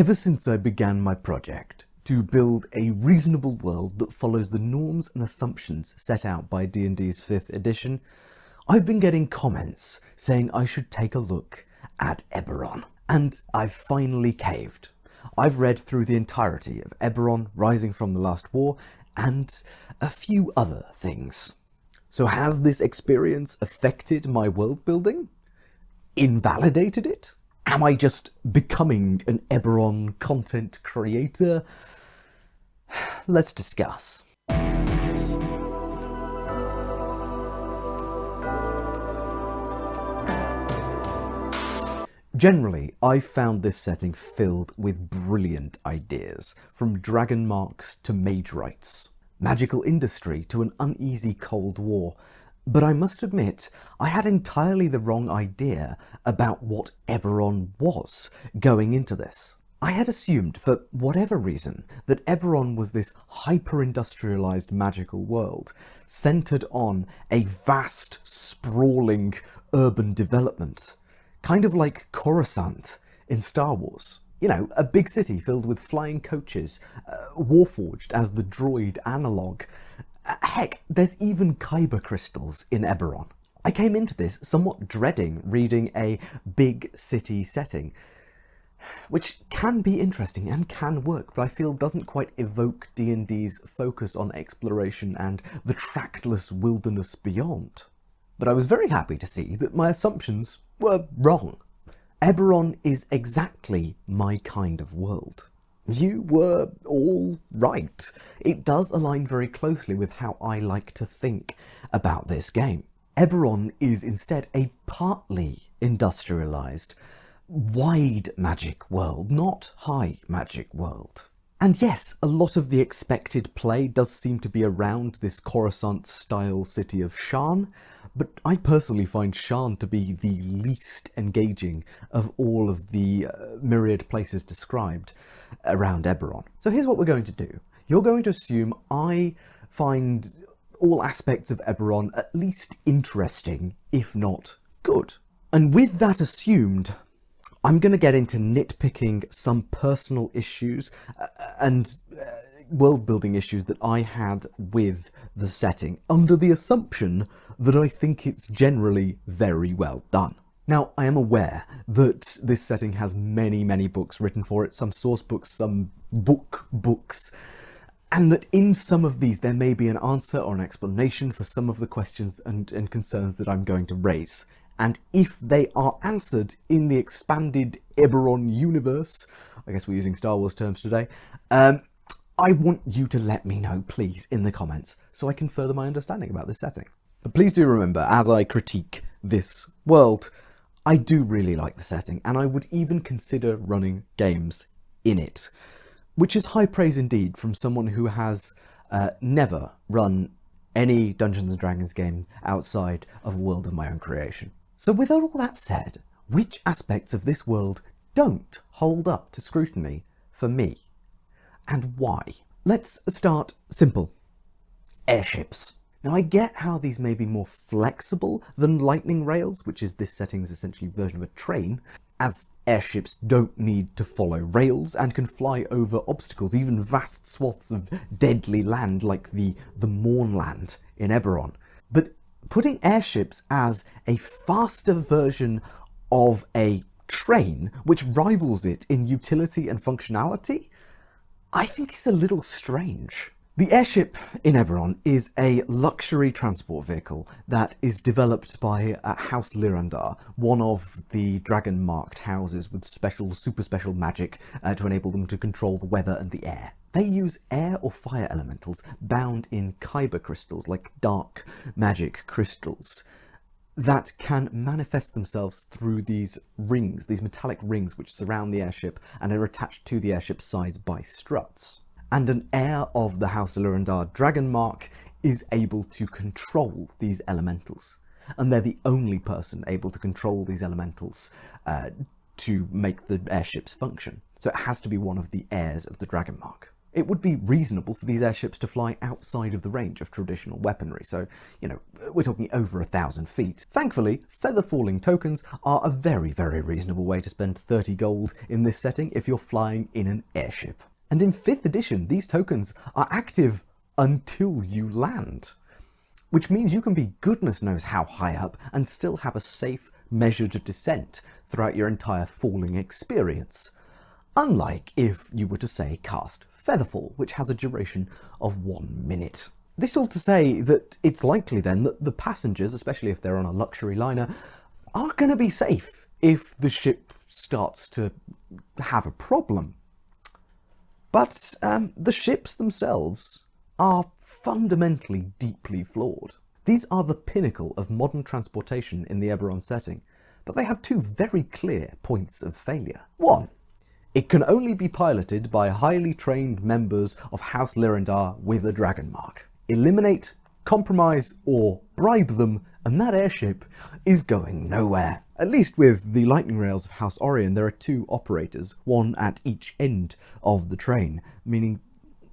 Ever since I began my project to build a reasonable world that follows the norms and assumptions set out by D&D's 5th edition, I've been getting comments saying I should take a look at Eberron. And I've finally caved. I've read through the entirety of Eberron Rising from the Last War and a few other things. So has this experience affected my world building? Invalidated it? Am I just becoming an Eberron content creator? Let's discuss. Generally, I've found this setting filled with brilliant ideas, from Dragonmarked to Mage rights, magical industry to an uneasy Cold War. But I must admit, I had entirely the wrong idea about what Eberron was going into this. I had assumed, for whatever reason, that Eberron was this hyper-industrialised magical world, centred on a vast, sprawling urban development. Kind of like Coruscant in Star Wars. You know, a big city filled with flying coaches, warforged as the droid analogue. Heck, there's even kyber crystals in Eberron. I came into this somewhat dreading reading a big city setting, which can be interesting and can work, but I feel doesn't quite evoke D&D's focus on exploration and the trackless wilderness beyond. But I was very happy to see that my assumptions were wrong. Eberron is exactly my kind of world. You were all right. It does align very closely with how I like to think about this game. Eberron is instead a partly industrialised, wide magic world, not high magic world. And yes, a lot of the expected play does seem to be around this Coruscant-style city of Sharn, but I personally find Sharn to be the least engaging of all of the myriad places described around Eberron. So here's what we're going to do. You're going to assume I find all aspects of Eberron at least interesting, if not good. And with that assumed, I'm going to get into nitpicking some personal issues and world-building issues that I had with the setting, under the assumption that I think it's generally very well done. Now, I am aware that this setting has many, many books written for it, some source books, some books, and that in some of these there may be an answer or an explanation for some of the questions and concerns that I'm going to raise. And if they are answered in the expanded Eberron universe, I guess we're using Star Wars terms today, I want you to let me know, please, in the comments, so I can further my understanding about this setting. But please do remember, as I critique this world, I do really like the setting, and I would even consider running games in it, which is high praise indeed from someone who has never run any Dungeons & Dragons game outside of a world of my own creation. So with all that said, which aspects of this world don't hold up to scrutiny for me? And why? Let's start simple. Airships. Now I get how these may be more flexible than lightning rails, which is this setting's essentially version of a train, as airships don't need to follow rails and can fly over obstacles, even vast swaths of deadly land like the Mournland in Eberron. But putting airships as a faster version of a train, which rivals it in utility and functionality, I think is a little strange. The airship in Eberron is a luxury transport vehicle that is developed by House Lyrandar, one of the Dragonmarked houses with super special magic to enable them to control the weather and the air. They use air or fire elementals bound in kyber crystals, like dark magic crystals, that can manifest themselves through these rings, these metallic rings which surround the airship and are attached to the airship's sides by struts. And an heir of the House Lyrandar Dragonmark is able to control these elementals. And they're the only person able to control these elementals to make the airships function. So it has to be one of the heirs of the Dragonmark. it would be reasonable for these airships to fly outside of the range of traditional weaponry, so, we're talking over 1,000 feet. Thankfully, feather falling tokens are a very, very reasonable way to spend 30 gold in this setting if you're flying in an airship. And in 5th edition, these tokens are active until you land, which means you can be goodness knows how high up and still have a safe, measured descent throughout your entire falling experience. Unlike if you were to, say, cast Featherfall, which has a duration of 1 minute. This all to say that it's likely then that the passengers, especially if they're on a luxury liner, are going to be safe if the ship starts to have a problem. But the ships themselves are fundamentally deeply flawed. These are the pinnacle of modern transportation in the Eberron setting, but they have 2 very clear points of failure. 1. It can only be piloted by highly trained members of House Lyrandar with a Dragonmark. Eliminate, compromise, or bribe them, and that airship is going nowhere. At least with the lightning rails of House Orion, there are 2 operators, one at each end of the train, meaning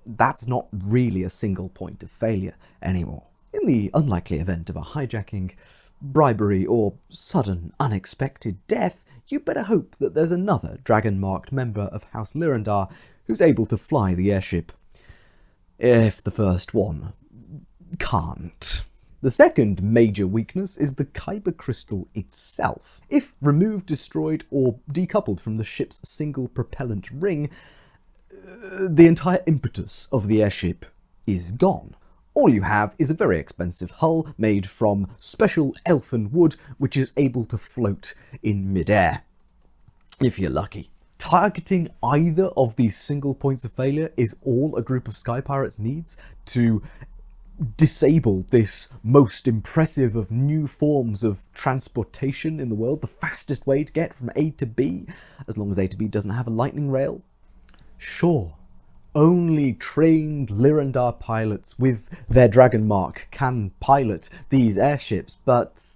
that's not really a single point of failure anymore. In the unlikely event of a hijacking, bribery, or sudden unexpected death, you better hope that there's another Dragonmarked member of House Lyrandar who's able to fly the airship, if the first one can't. The second major weakness is the Kyber crystal itself. If removed, destroyed, or decoupled from the ship's single propellant ring, the entire impetus of the airship is gone. All you have is a very expensive hull made from special elfin wood, which is able to float in midair, if you're lucky. Targeting either of these single points of failure is all a group of sky pirates needs to disable this most impressive of new forms of transportation in the world, the fastest way to get from A to B, as long as A to B doesn't have a lightning rail. Sure, only trained Lyrandar pilots with their Dragonmark can pilot these airships, but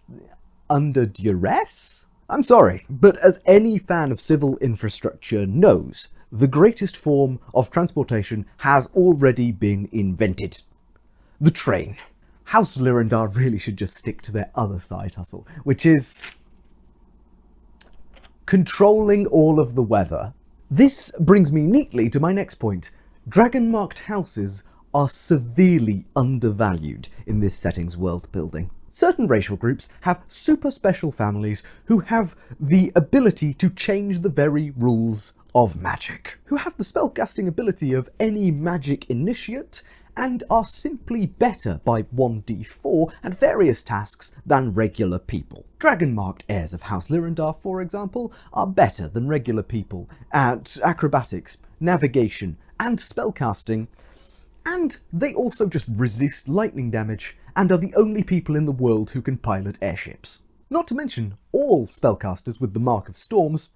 under duress? I'm sorry, but as any fan of civil infrastructure knows, the greatest form of transportation has already been invented. The train. House Lyrandar really should just stick to their other side hustle, which is controlling all of the weather. This brings me neatly to my next point. Dragonmarked houses are severely undervalued in this setting's world building. Certain racial groups have super special families who have the ability to change the very rules of magic, who have the spellcasting ability of any magic initiate, and are simply better by 1d4 at various tasks than regular people. Dragonmarked heirs of House Lyrandar, for example, are better than regular people at acrobatics, navigation, and spellcasting, and they also just resist lightning damage and are the only people in the world who can pilot airships. Not to mention, all spellcasters with the Mark of Storms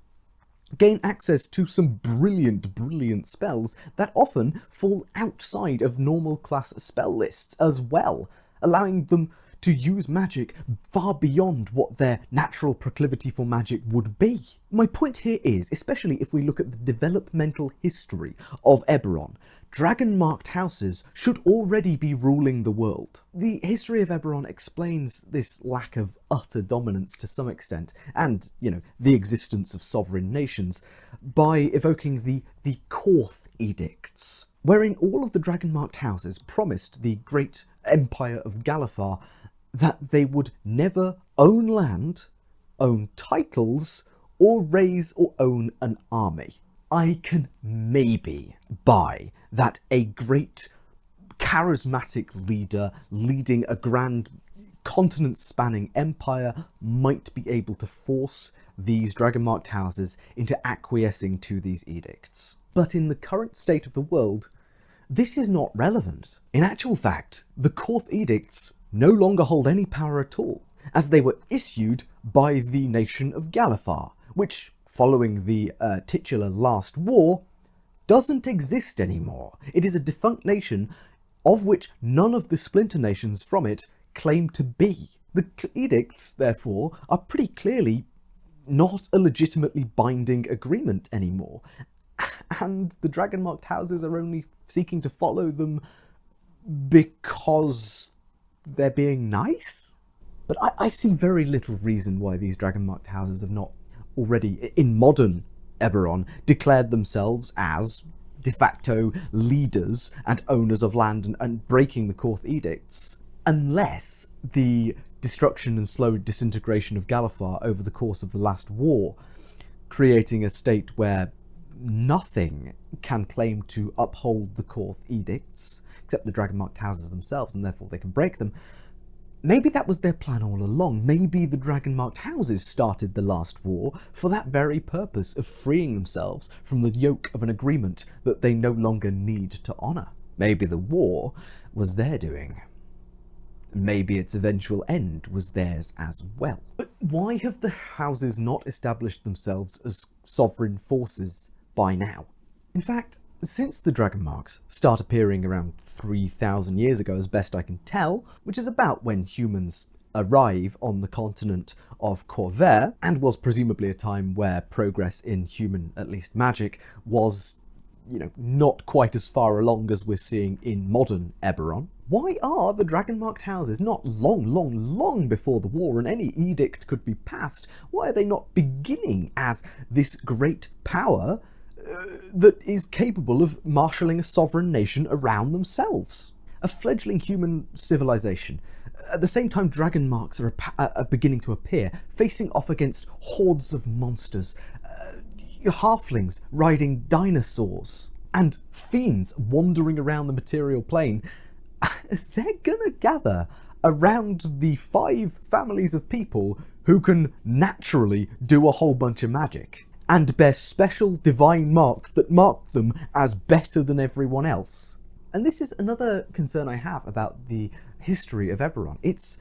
gain access to some brilliant spells that often fall outside of normal class spell lists as well, allowing them to use magic far beyond what their natural proclivity for magic would be. My point here is, especially if we look at the developmental history of Eberron, Dragonmarked houses should already be ruling the world. The history of Eberron explains this lack of utter dominance to some extent, and, the existence of sovereign nations, by evoking the Korth Edicts, wherein all of the Dragonmarked houses promised the great empire of Galifar that they would never own land, own titles, or raise or own an army. I can maybe buy that a great charismatic leader leading a grand continent-spanning empire might be able to force these Dragonmarked houses into acquiescing to these edicts. But in the current state of the world, this is not relevant. In actual fact, the Korth Edicts no longer hold any power at all, as they were issued by the nation of Galifar, which, following the titular last war, doesn't exist anymore. It is a defunct nation of which none of the splinter nations from it claim to be. The edicts, therefore, are pretty clearly not a legitimately binding agreement anymore, and the Dragonmarked houses are only seeking to follow them because they're being nice? But I see very little reason why these Dragonmarked houses have not already, in modern Eberron, declared themselves as de facto leaders and owners of land and breaking the Korth edicts, unless the destruction and slow disintegration of Galifar over the course of the last war, creating a state where nothing can claim to uphold the Korth edicts, except the Dragonmarked houses themselves, and therefore they can break them. Maybe that was their plan all along. Maybe the Dragonmarked houses started the last war for that very purpose of freeing themselves from the yoke of an agreement that they no longer need to honour. Maybe the war was their doing. Maybe its eventual end was theirs as well. But why have the houses not established themselves as sovereign forces by now? In fact, since the Dragonmarks start appearing around 3,000 years ago, as best I can tell, which is about when humans arrive on the continent of Khorvaire, and was presumably a time where progress in human, at least magic, was, not quite as far along as we're seeing in modern Eberron. Why are the Dragonmarked houses not long before the war and any edict could be passed? Why are they not beginning as this great power that is capable of marshalling a sovereign nation around themselves? A fledgling human civilization. At the same time, Dragonmarks are beginning to appear, facing off against hordes of monsters, halflings riding dinosaurs, and fiends wandering around the material plane. They're gonna gather around the 5 families of people who can naturally do a whole bunch of magic, and bear special divine marks that mark them as better than everyone else. And this is another concern I have about the history of Eberron. Its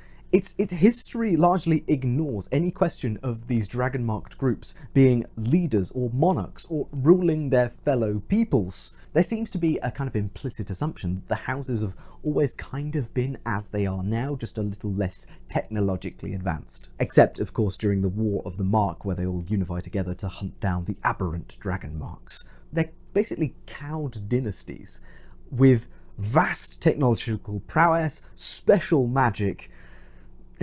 history largely ignores any question of these Dragonmarked groups being leaders or monarchs or ruling their fellow peoples. There seems to be a kind of implicit assumption that the houses have always kind of been as they are now, just a little less technologically advanced. Except, of course, during the War of the Mark, where they all unify together to hunt down the aberrant Dragonmarks. They're basically cowed dynasties with vast technological prowess, special magic,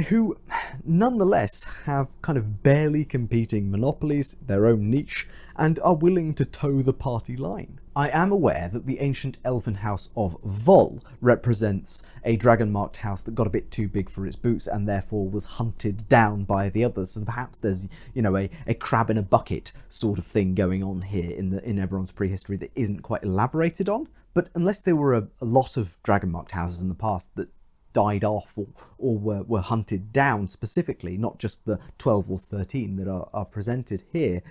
who nonetheless have kind of barely competing monopolies, their own niche, and are willing to toe the party line. I am aware that the ancient elven house of Vol represents a Dragonmarked house that got a bit too big for its boots and therefore was hunted down by the others. So perhaps there's, a crab in a bucket sort of thing going on here in Eberron's prehistory that isn't quite elaborated on. But unless there were a lot of Dragonmarked houses in the past that died off or were hunted down specifically, not just the 12 or 13 that are presented here,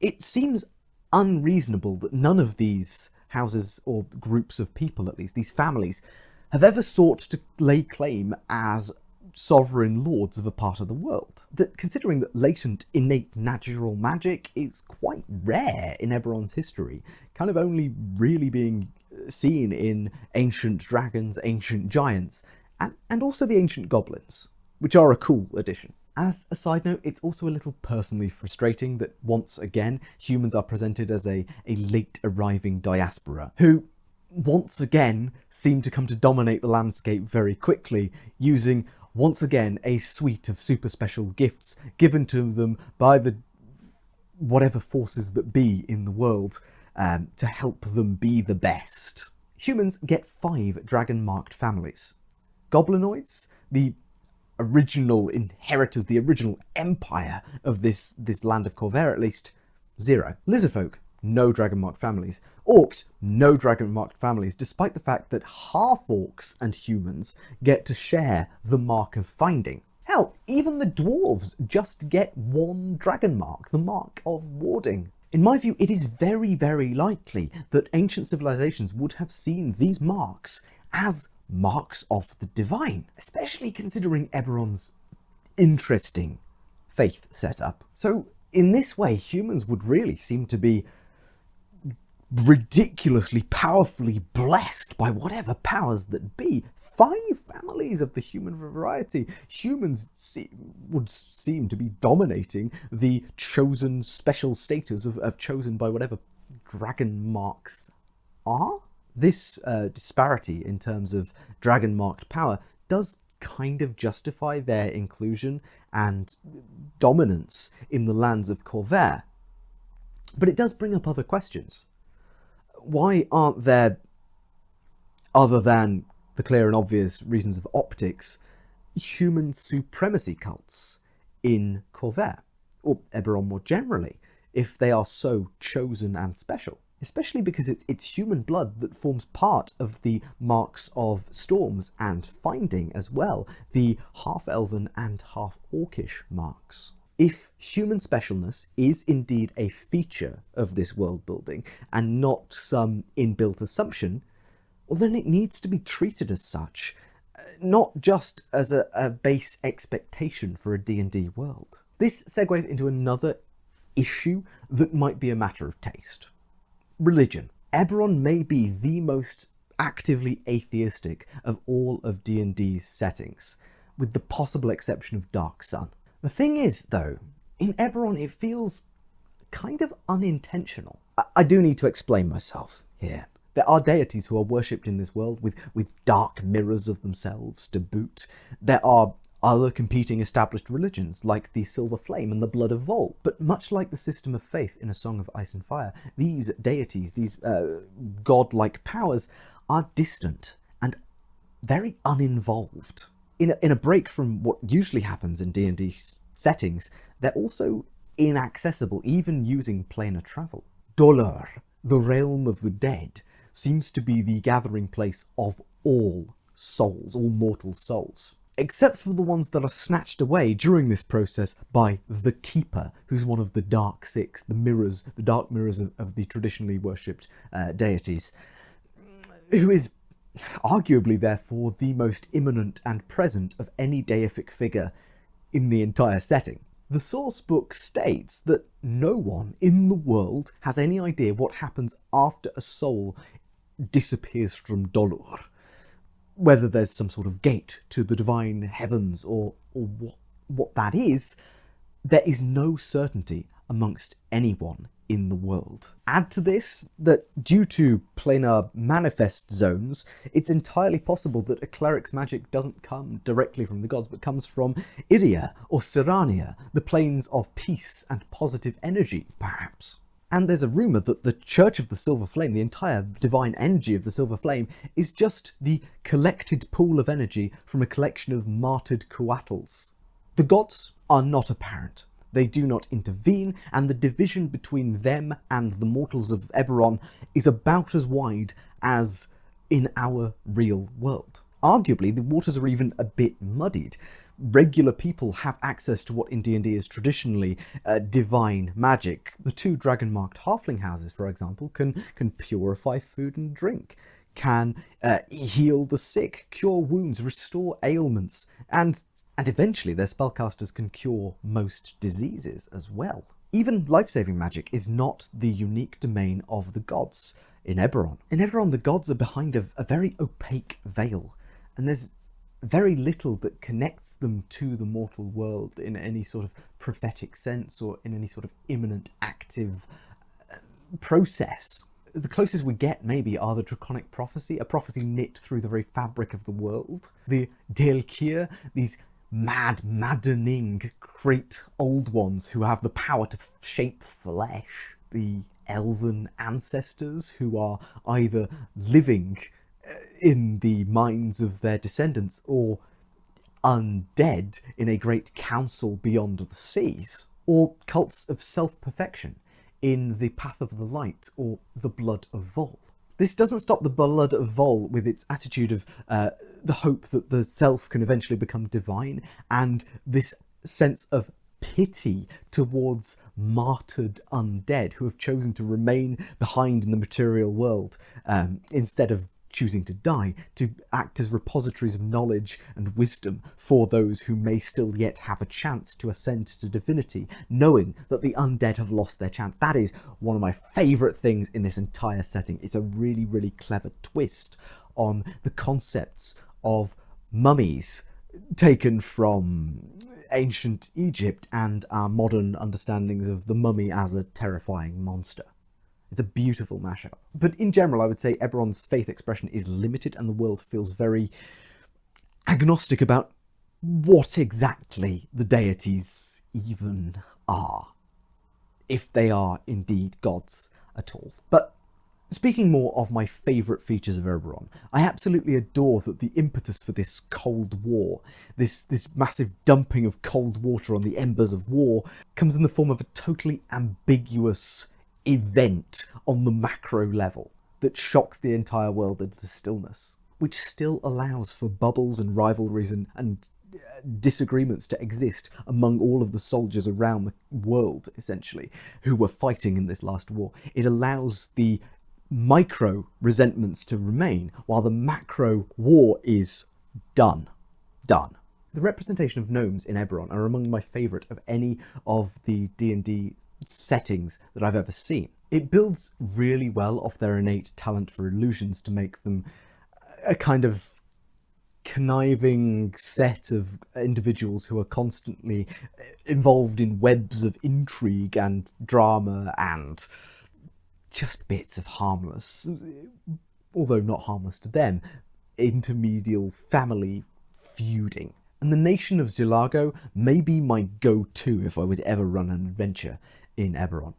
it seems unreasonable that none of these houses or groups of people, at least these families, have ever sought to lay claim as sovereign lords of a part of the world. That, considering that latent innate natural magic is quite rare in Eberron's history, kind of only really being seen in ancient dragons, ancient giants, and also the ancient goblins, which are a cool addition. As a side note, it's also a little personally frustrating that once again humans are presented as a late arriving diaspora who once again seem to come to dominate the landscape very quickly, using once again a suite of super special gifts given to them by the whatever forces that be in the world to help them be the best. Humans get 5 Dragonmarked families. Goblinoids, the original inheritors, the original empire of this land of Khorvaire at least, 0. Lizardfolk, no Dragonmarked families. Orcs, no Dragonmarked families, despite the fact that half-orcs and humans get to share the Mark of Finding. Hell, even the dwarves just get 1 Dragonmark, the Mark of Warding. In my view, it is very, very likely that ancient civilizations would have seen these marks as marks of the divine, especially considering Eberron's interesting faith setup. So, in this way, humans would really seem to be ridiculously powerfully blessed by whatever powers that be. 5 families of the human variety. Humans would seem to be dominating the chosen special status of chosen by whatever Dragonmarks are. This disparity in terms of Dragonmarked power does kind of justify their inclusion and dominance in the lands of Corvair. But it does bring up other questions. Why aren't there, other than the clear and obvious reasons of optics, human supremacy cults in Corvair, or Eberron more generally, if they are so chosen and special? Especially because it's human blood that forms part of the marks of storms and finding as well, the half-elven and half-orcish marks. If human specialness is indeed a feature of this world building and not some inbuilt assumption, well then it needs to be treated as such, not just as a base expectation for a D&D world. This segues into another issue that might be a matter of taste. Religion. Eberron may be the most actively atheistic of all of D&D's settings, with the possible exception of Dark Sun. The thing is, though, in Eberron it feels kind of unintentional. I do need to explain myself here. There are deities who are worshipped in this world with dark mirrors of themselves to boot. There are other competing established religions like the Silver Flame and the Blood of Vol. But much like the system of faith in A Song of Ice and Fire, these deities, these godlike powers, are distant and very uninvolved. In a break from what usually happens in D&D settings, they're also inaccessible, even using planar travel. Dolor, the realm of the dead, seems to be the gathering place of all souls, all mortal souls. Except for the ones that are snatched away during this process by the Keeper, who's one of the Dark Six, the dark mirrors of the traditionally worshipped deities, who is arguably, therefore, the most imminent and present of any deific figure in the entire setting. The Sourcebook states that no one in the world has any idea what happens after a soul disappears from Dolor. Whether there's some sort of gate to the divine heavens or what that is, there is no certainty amongst anyone in the world. Add to this that due to planar manifest zones, it's entirely possible that a cleric's magic doesn't come directly from the gods, but comes from Iria or Serania, the planes of peace and positive energy, perhaps. And there's a rumour that the Church of the Silver Flame, the entire divine energy of the Silver Flame, is just the collected pool of energy from a collection of martyred coatls. The gods are not apparent. They do not intervene, and the division between them and the mortals of Eberron is about as wide as in our real world. Arguably, the waters are even a bit muddied. Regular people have access to what in D&D is traditionally divine magic. The 2 Dragonmarked halfling houses, for example, can purify food and drink, can heal the sick, cure wounds, restore ailments, and eventually their spellcasters can cure most diseases as well. Even life-saving magic is not the unique domain of the gods in Eberron. In Eberron, the gods are behind a very opaque veil, and there's very little that connects them to the mortal world in any sort of prophetic sense or in any sort of imminent active process. The closest we get, maybe, are the Draconic Prophecy, a prophecy knit through the very fabric of the world. The Daelkyr, these maddening, great old ones who have the power to shape flesh. The elven ancestors who are either living in the minds of their descendants or undead in a great council beyond the seas. Or cults of self-perfection in the Path of the Light or the Blood of Vol. This doesn't stop the Blood of Vol with its attitude of the hope that the self can eventually become divine, and this sense of pity towards martyred undead who have chosen to remain behind in the material world instead of choosing to die, to act as repositories of knowledge and wisdom for those who may still yet have a chance to ascend to divinity, knowing that the undead have lost their chance. That is one of my favourite things in this entire setting. It's a really, really clever twist on the concepts of mummies taken from ancient Egypt and our modern understandings of the mummy as a terrifying monster. It's a beautiful mashup. But in general, I would say Eberron's faith expression is limited and the world feels very agnostic about what exactly the deities even are, if they are indeed gods at all. But speaking more of my favourite features of Eberron, I absolutely adore that the impetus for this Cold War, this massive dumping of cold water on the embers of war, comes in the form of a totally ambiguous event on the macro level that shocks the entire world into stillness, which still allows for bubbles and rivalries and disagreements to exist among all of the soldiers around the world, essentially, who were fighting in this last war. It allows the micro resentments to remain while the macro war is done. The representation of gnomes in Eberron are among my favourite of any of the D&D settings that I've ever seen. It builds really well off their innate talent for illusions to make them a kind of conniving set of individuals who are constantly involved in webs of intrigue and drama and just bits of harmless, although not harmless to them, intermedial family feuding. And the nation of Zilago may be my go-to if I would ever run an adventure in Eberron.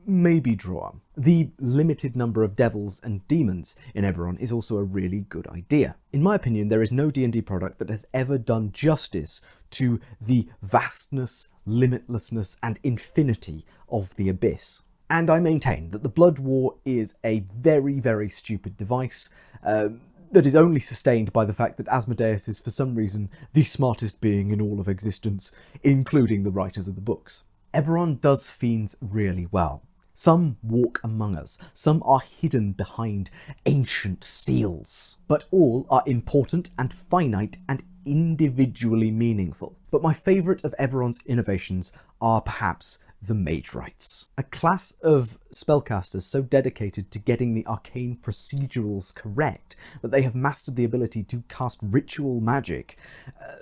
Maybe Droam. The limited number of devils and demons in Eberron is also a really good idea. In my opinion, there is no D&D product that has ever done justice to the vastness, limitlessness, and infinity of the Abyss. And I maintain that the Blood War is a very, very stupid device that is only sustained by the fact that Asmodeus is for some reason the smartest being in all of existence, including the writers of the books. Eberron does fiends really well. Some walk among us, some are hidden behind ancient seals, but all are important and finite and individually meaningful. But my favourite of Eberron's innovations are perhaps the Mage Rights, a class of spellcasters so dedicated to getting the arcane procedurals correct that they have mastered the ability to cast ritual magic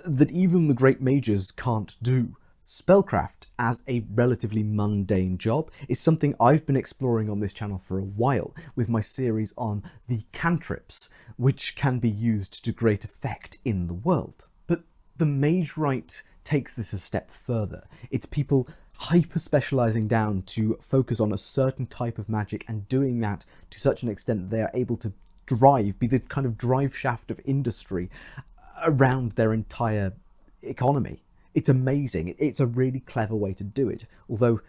that even the great mages can't do. Spellcraft as a relatively mundane job is something I've been exploring on this channel for a while with my series on the cantrips, which can be used to great effect in the world. But the Mage Right takes this a step further. It's people hyper-specialising down to focus on a certain type of magic and doing that to such an extent that they are able to be the kind of drive shaft of industry around their entire economy. It's amazing. It's a really clever way to do it, although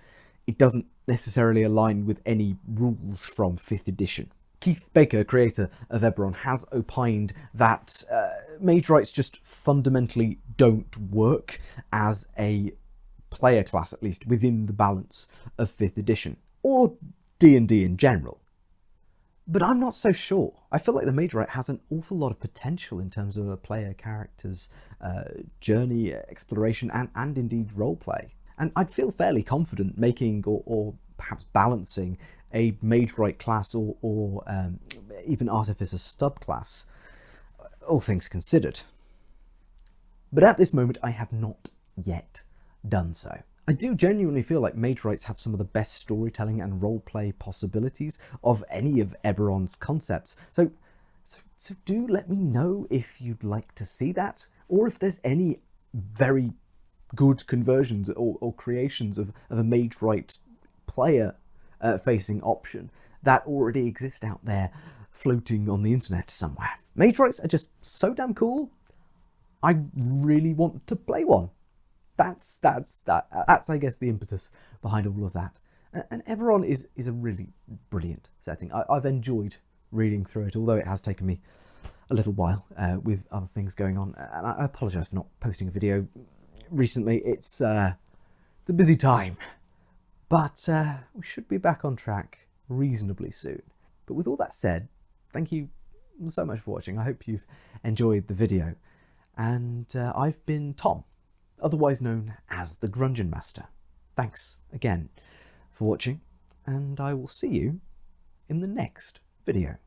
it doesn't necessarily align with any rules from 5th edition. Keith Baker, creator of Eberron, has opined that Mage Rights just fundamentally don't work as a player class, at least within the balance of 5th edition, or D&D in general. But I'm not so sure. I feel like the Mage Right has an awful lot of potential in terms of a player character's journey, exploration, and indeed roleplay. And I'd feel fairly confident making or perhaps balancing a Mage Right class or even Artificer subclass, all things considered. But at this moment, I have not yet done so. I do genuinely feel like Mage Rights have some of the best storytelling and roleplay possibilities of any of Eberron's concepts, so do let me know if you'd like to see that, or if there's any very good conversions or creations of a Mage Right player facing option that already exist out there floating on the internet somewhere. Mage Rights are just so damn cool. I really want to play one. That's I guess the impetus behind all of that. And Eberron is a really brilliant setting. I've enjoyed reading through it, although it has taken me a little while with other things going on. And I apologise for not posting a video recently. It's a busy time. But we should be back on track reasonably soon. But with all that said, thank you so much for watching. I hope you've enjoyed the video. And I've been Tom, otherwise known as the Grungeon Master. Thanks again for watching, and I will see you in the next video.